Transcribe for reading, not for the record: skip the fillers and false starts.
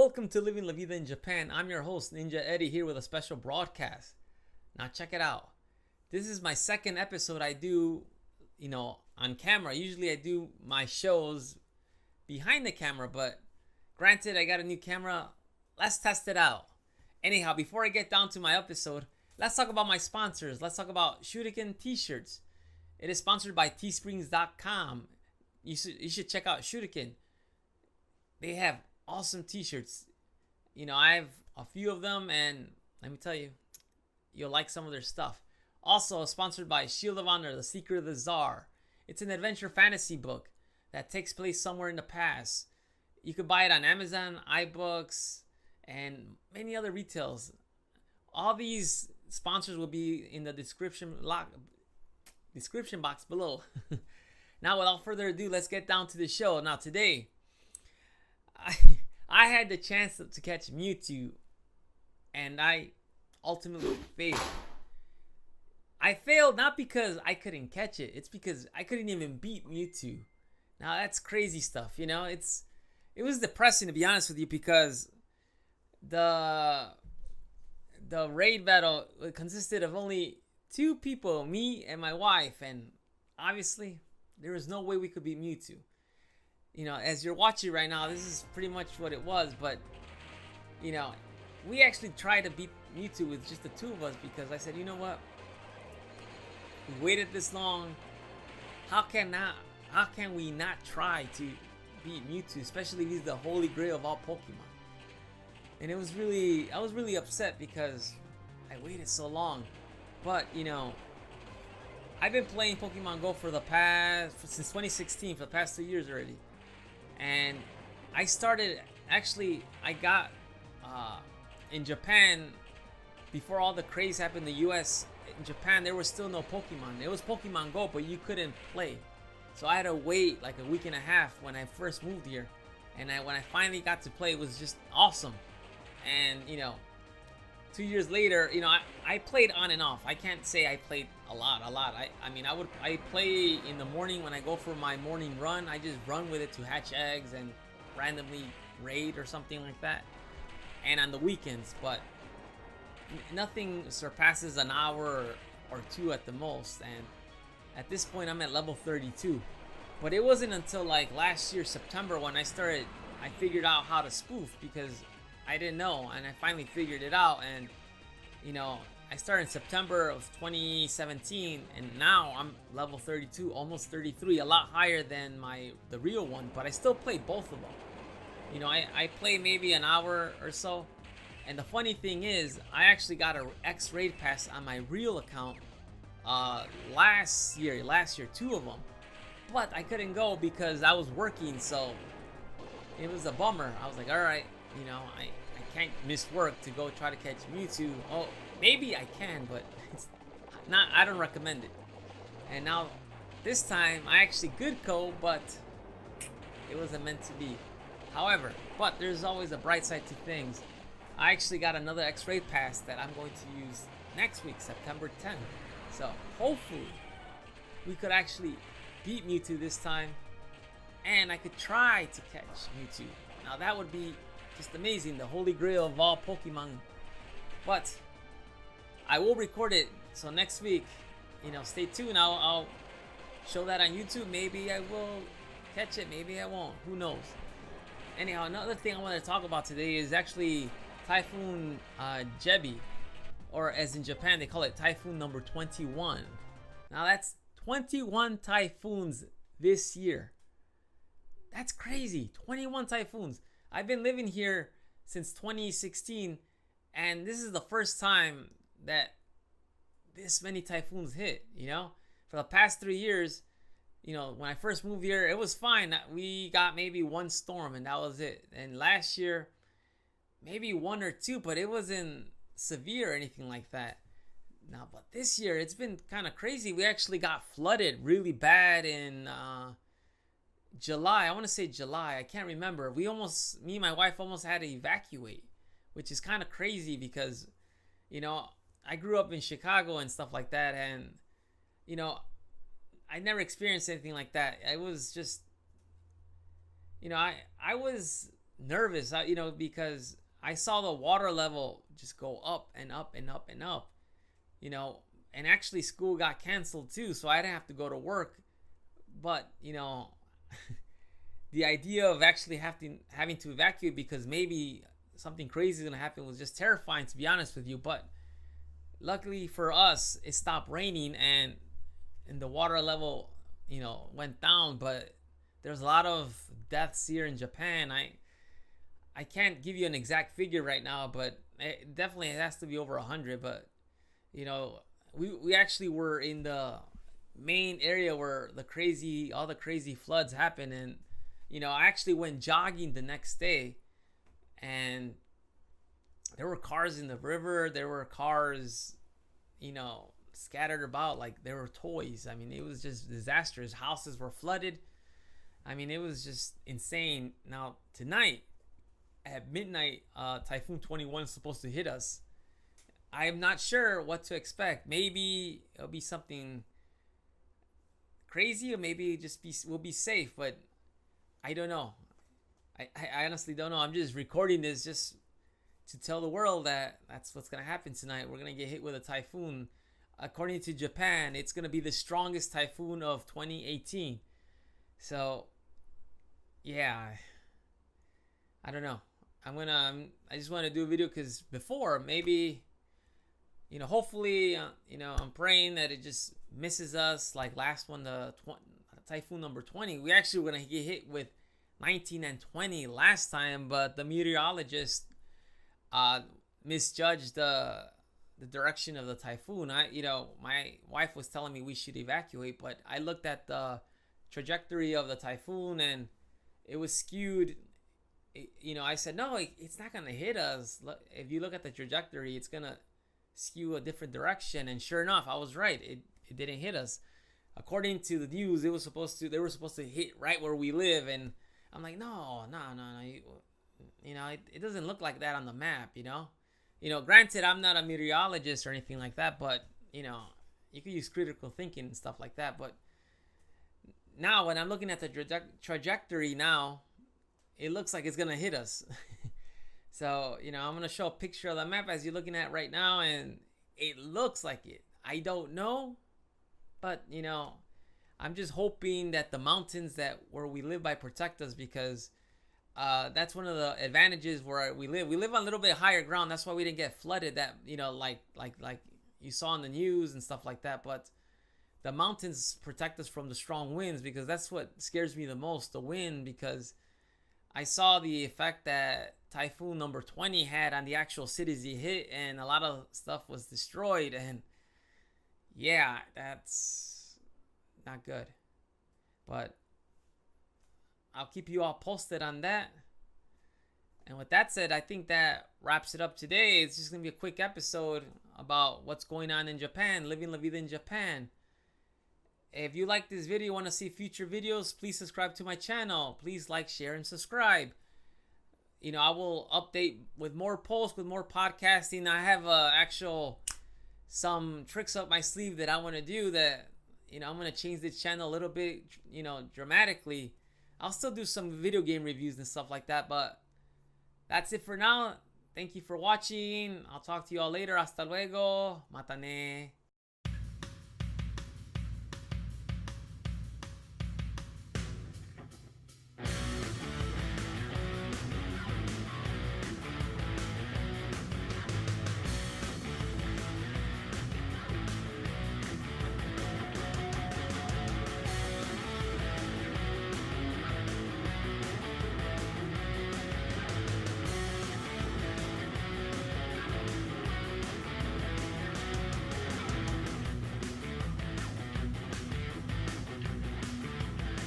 Welcome to Living La Vida in Japan. I'm your host, Ninja Eddie, here with a special broadcast. Now check it out. This is my second episode I do, on camera. Usually I do my shows behind the camera, but granted, I got a new camera. Let's test it out. Anyhow, before I get down to my episode, let's talk about my sponsors. Let's talk about Shuriken Tee Shirts. It is sponsored by teesprings.com. You should check out Shuriken. They have awesome t-shirts. I have a few of them, and let me tell you, you'll like some of their stuff. Also sponsored by Shield of Honor, The Secret of the Tsar. It's an adventure fantasy book that takes place somewhere in the past. You could buy it on Amazon, iBooks, and many other retails. All these sponsors will be in the description box below. Now, without further ado, let's get down to the show. Now, today, I had the chance to catch Mewtwo, and I ultimately failed. I failed not because I couldn't catch it. It's because I couldn't even beat Mewtwo. Now, that's crazy stuff, It was depressing, to be honest with you, because the raid battle consisted of only two people, me and my wife, and obviously there was no way we could beat Mewtwo. As you're watching right now, this is pretty much what it was, but we actually tried to beat Mewtwo with just the two of us, because I said, you know what, we waited this long, how can we not try to beat Mewtwo, especially if he's the holy grail of all Pokemon? And I was really upset because I waited so long. But I've been playing Pokemon Go since 2016, for the past 2 years already. And I got in Japan, before all the craze happened in the US. In Japan, there was still no Pokemon. There was Pokemon Go, but you couldn't play. So I had to wait like a week and a half when I first moved here. And when I finally got to play, it was just awesome. And 2 years later, I played on and off. I can't say I played a lot. I play in the morning when I go for my morning run. I just run with it to hatch eggs and randomly raid or something like that. And on the weekends, but nothing surpasses an hour or two at the most. And at this point, I'm at level 32. But it wasn't until like last year, September, when I figured out how to spoof, because I didn't know, and I finally figured it out. And I started in September of 2017, and now I'm level 32, almost 33, a lot higher than the real one, but I still play both of them. I play maybe an hour or so. And the funny thing is, I actually got an X raid pass on my real account last year, 2 of them, but I couldn't go because I was working, so it was a bummer. I was like, all right, I can't miss work to go try to catch Mewtwo. Oh, maybe I can, but I don't recommend it. And now this time I actually could go, but it wasn't meant to be. However, but there's always a bright side to things. I actually got another X-ray pass that I'm going to use next week, September 10th. So hopefully we could actually beat Mewtwo this time, and I could try to catch Mewtwo. Now that would be just amazing, the holy grail of all Pokemon. But I will record it, so next week, stay tuned. I'll show that on YouTube. Maybe I will catch it, maybe I won't, who knows. Anyhow, another thing I want to talk about today is actually Typhoon Jebi, or as in Japan they call it Typhoon number 21. Now that's 21 typhoons this year. That's crazy. 21 typhoons. I've been living here since 2016, and this is the first time that this many typhoons hit. For the past 3 years, when I first moved here, it was fine. We got maybe one storm, and that was it. And last year, maybe 1 or 2, but it wasn't severe or anything like that. Now, but this year, it's been kind of crazy. We actually got flooded really bad in July. I want to say July. I can't remember. Me and my wife almost had to evacuate, which is kind of crazy because, I grew up in Chicago and stuff like that. And, I never experienced anything like that. I was just, I was nervous, because I saw the water level just go up and up and up and up, and actually school got canceled too, so I didn't have to go to work. But, the idea of actually having to evacuate because maybe something crazy is going to happen was just terrifying, to be honest with you. But luckily for us, it stopped raining and the water level, went down. But there's a lot of deaths here in Japan. I can't give you an exact figure right now, but it definitely has to be over 100. But we actually were in the main area where all the crazy floods happen. And I actually went jogging the next day, and there were cars in the river. There were cars, scattered about like there were toys. I mean, it was just disastrous. Houses were flooded. I mean, it was just insane. Now tonight at midnight, Typhoon 21 is supposed to hit us. I am not sure what to expect. Maybe it'll be something crazy, or maybe we'll be safe. But I don't know. I honestly don't know. I'm just recording this just to tell the world that that's what's gonna happen tonight. We're gonna get hit with a typhoon. According to Japan, it's gonna be the strongest typhoon of 2018. So, yeah, I don't know. I just want to do a video because before, maybe, hopefully, I'm praying that it just misses us like last one, the typhoon number 20. We actually were gonna get hit with 19 and 20 last time, but the meteorologist misjudged the direction of the typhoon. My wife was telling me we should evacuate, but I looked at the trajectory of the typhoon and it was skewed. I said, no, it's not gonna hit us. If you look at the trajectory, it's gonna skew a different direction. And sure enough, I was right. It didn't hit us. According to the news, they were supposed to hit right where we live, and I'm like, no. It doesn't look like that on the map. Granted, I'm not a meteorologist or anything like that, but you can use critical thinking and stuff like that. But now, when I'm looking at the trajectory now, it looks like it's gonna hit us. So I'm gonna show a picture of the map as you're looking at right now, and it looks like it. I don't know, but I'm just hoping that the mountains where we live by protect us, because that's one of the advantages where we live. We live on a little bit higher ground. That's why we didn't get flooded. That like you saw in the news and stuff like that. But the mountains protect us from the strong winds, because that's what scares me the most, the wind. Because I saw the effect that typhoon number 20 had on the actual cities he hit, and a lot of stuff was destroyed. And yeah, that's not good. But I'll keep you all posted on that. And with that said, I think that wraps it up today. It's just going to be a quick episode about what's going on in Japan, living La Vida in Japan. If you like this video, want to see future videos, please subscribe to my channel. Please like, share, and subscribe. I will update with more posts, with more podcasting. I have some tricks up my sleeve that I want to do that, I'm going to change this channel a little bit, dramatically. I'll still do some video game reviews and stuff like that, but that's it for now. Thank you for watching. I'll talk to you all later. Hasta luego. Mata ne.